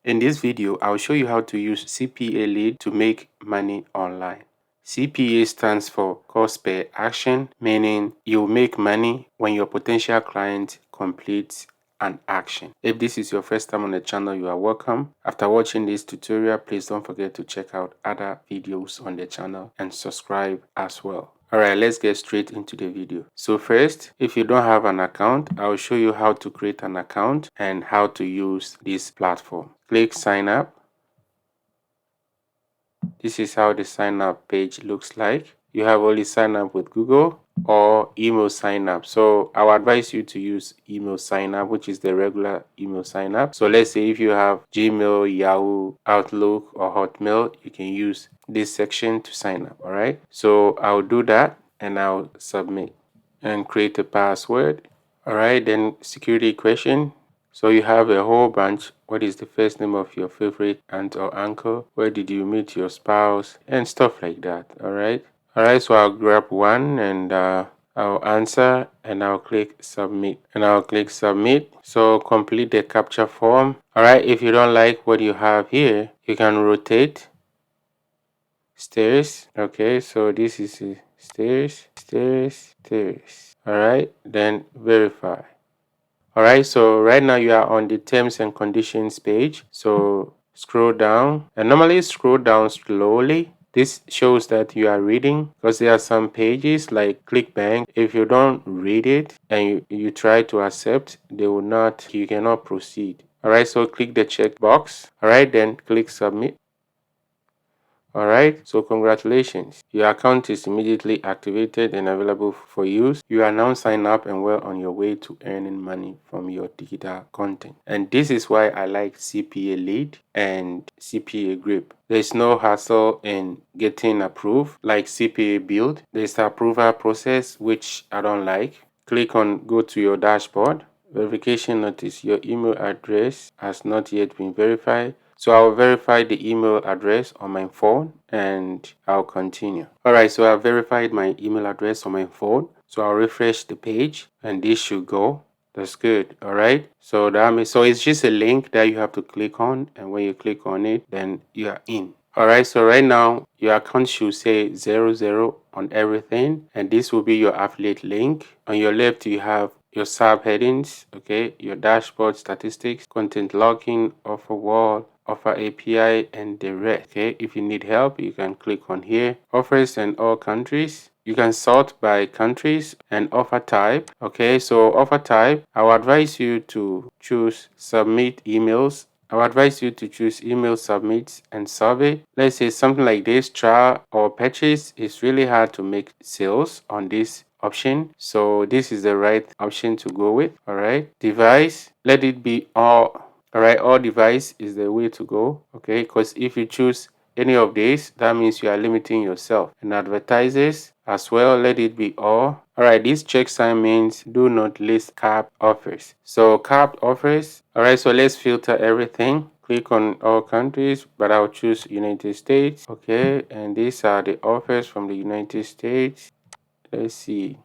In this video, I'll show you how to use CPALead to make money online. CPA stands for cost per action, meaning you'll make money when your potential client completes an action. If this is your first time on the channel, you are welcome. After watching this tutorial, please don't forget to check out other videos on the channel and subscribe as well. Alright, let's get straight into the video. So first, if you don't have an account, I'll show you how to create an account and how to use this platform. Click sign up. This is how the sign up page looks like. You have only sign up with Google or email sign up. So I would advise you to use email sign up, which is the regular email sign up. So let's say if you have Gmail, Yahoo, Outlook, or Hotmail, you can use this section to sign up. All right. So I'll do that and I'll submit and create a password. All right. Then security question. So you have a whole bunch. What is the first name of your favorite aunt or uncle? Where did you meet your spouse? And stuff like that. All right. So I'll grab one and I'll answer and I'll click submit. So complete the capture form. All right. If you don't like what you have here, you can rotate stairs. Okay. So this is stairs. All right. Then verify. Alright, so right now you are on the terms and conditions page. So scroll down and normally scroll down slowly. This shows that you are reading because there are some pages like ClickBank. If you don't read it and you try to accept, you cannot proceed. Alright, so click the check box. Alright, then click submit. Alright, so congratulations. Your account is immediately activated and available for use. You are now signed up and well on your way to earning money from your digital content. And this is why I like CPALead and CPA Grip. There's no hassle in getting approved like CPA Build. There's the approval process, which I don't like. Click on go to your dashboard. Verification notice. Your email address has not yet been verified. So I'll verify the email address on my phone and I'll continue. Alright, so I've verified my email address on my phone. So I'll refresh the page and this should go. That's good. Alright. So it's just a link that you have to click on, and when you click on it, then you are in. Alright, so right now your account should say 00 on everything, and this will be your affiliate link. On your left you have your subheadings, okay, your dashboard statistics, content logging, offer wall, offer API, and the rest. Okay, if you need help, you can click on here. Offers and all countries. You can sort by countries and offer type. Okay, so offer type, I will advise you to choose submit emails. I would advise you to choose email submits and survey. Let's say something like this, trial or purchase. It's really hard to make sales on this option, so this is the right option to go with. All right, device, let it be all. All right, all device is the way to go. Okay, because if you choose any of these, that means you are limiting yourself. And advertisers as well, let it be all. Alright, this check sign means do not list capped offers. So capped offers. Alright, so let's filter everything. Click on all countries, but I'll choose United States. Okay, and these are the offers from the United States. Let's see,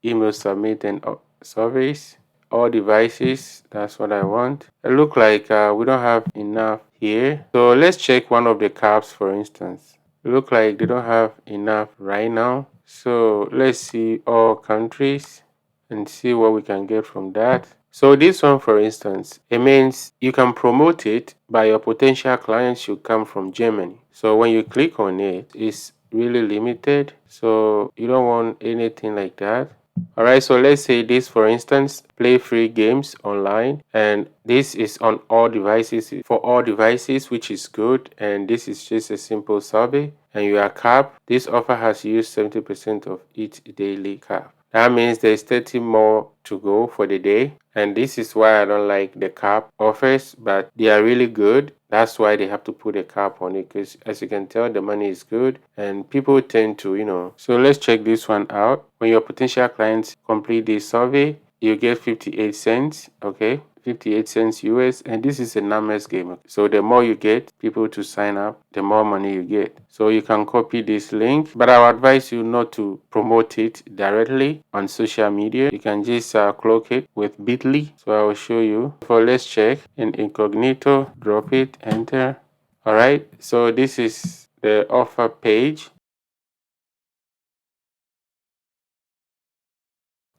email submit and surveys. All devices, that's what I want. It look like we don't have enough here, so let's check one of the caps. For instance, it look like they don't have enough right now, so let's see all countries and see what we can get from that. So this one, for instance, it means you can promote it, but your potential clients should come from Germany. So when you click on it, it's really limited, so you don't want anything like that. Alright, so let's say this, for instance, play free games online, and this is on all devices, for all devices, which is good. And this is just a simple survey, and you are capped. This offer has used 70% of each daily cap. That means there's 30 more to go for the day, and this is why I don't like the cap offers, but they are really good. That's why they have to put a cap on it, because as you can tell, the money is good and people tend to. So let's check this one out. When your potential clients complete this survey, you get 58 cents. Okay, 58 cents US, and this is a numbers game. So the more you get people to sign up, the more money you get. So you can copy this link, but I would advise you not to promote it directly on social media. You can just cloak it with Bitly. So I will show you. So let's check in incognito, drop it, enter. All right, so this is the offer page.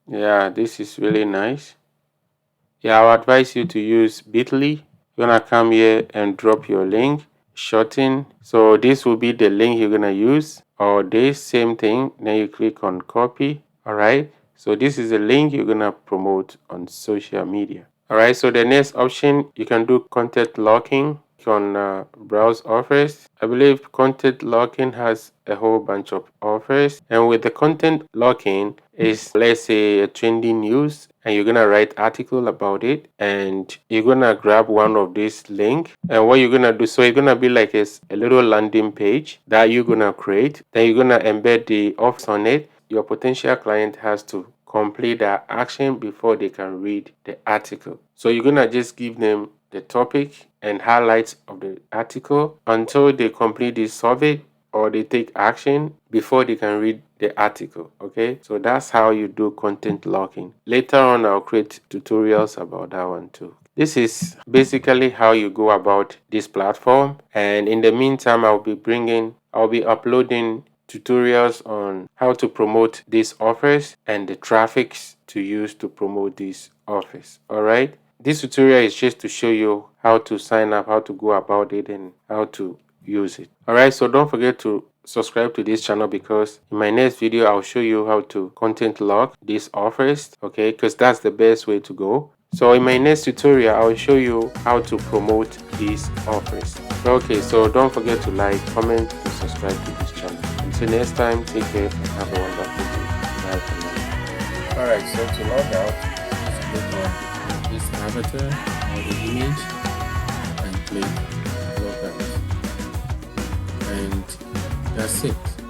Yeah, this is really nice. Yeah, I would advise you to use Bitly. You're gonna come here and drop your link, shorten. So this will be the link you're gonna use, or this same thing. Then you click on copy. All right. So this is the link you're gonna promote on social media. All right. So the next option, you can do content locking. On browse offers. I believe content locking has a whole bunch of offers, and with the content locking is, let's say, a trending news, and you're gonna write article about it, and you're gonna grab one of these link, and what you're gonna do, so it's gonna be like a little landing page that you're gonna create. Then you're gonna embed the offers on it. Your potential client has to complete that action before they can read the article. So you're gonna just give them the topic and highlights of the article until they complete the survey or they take action before they can read the article. Okay, so that's how you do content locking. Later on, I'll create tutorials about that one too. This is basically how you go about this platform, and in the meantime, I'll be uploading tutorials on how to promote these offers and the traffics to use to promote these offers. All right, this tutorial is just to show you how to sign up, how to go about it, and how to use it. All right, so don't forget to subscribe to this channel, because in my next video I'll show you how to content log these offers, okay, because that's the best way to go. So in my next tutorial I'll show you how to promote these offers. Okay, so don't forget to like, comment, and subscribe to this channel. Until next time, take care and have a wonderful day. Bye for now. Alright, so to log out, just click on this avatar or the image and click log out, and that's it.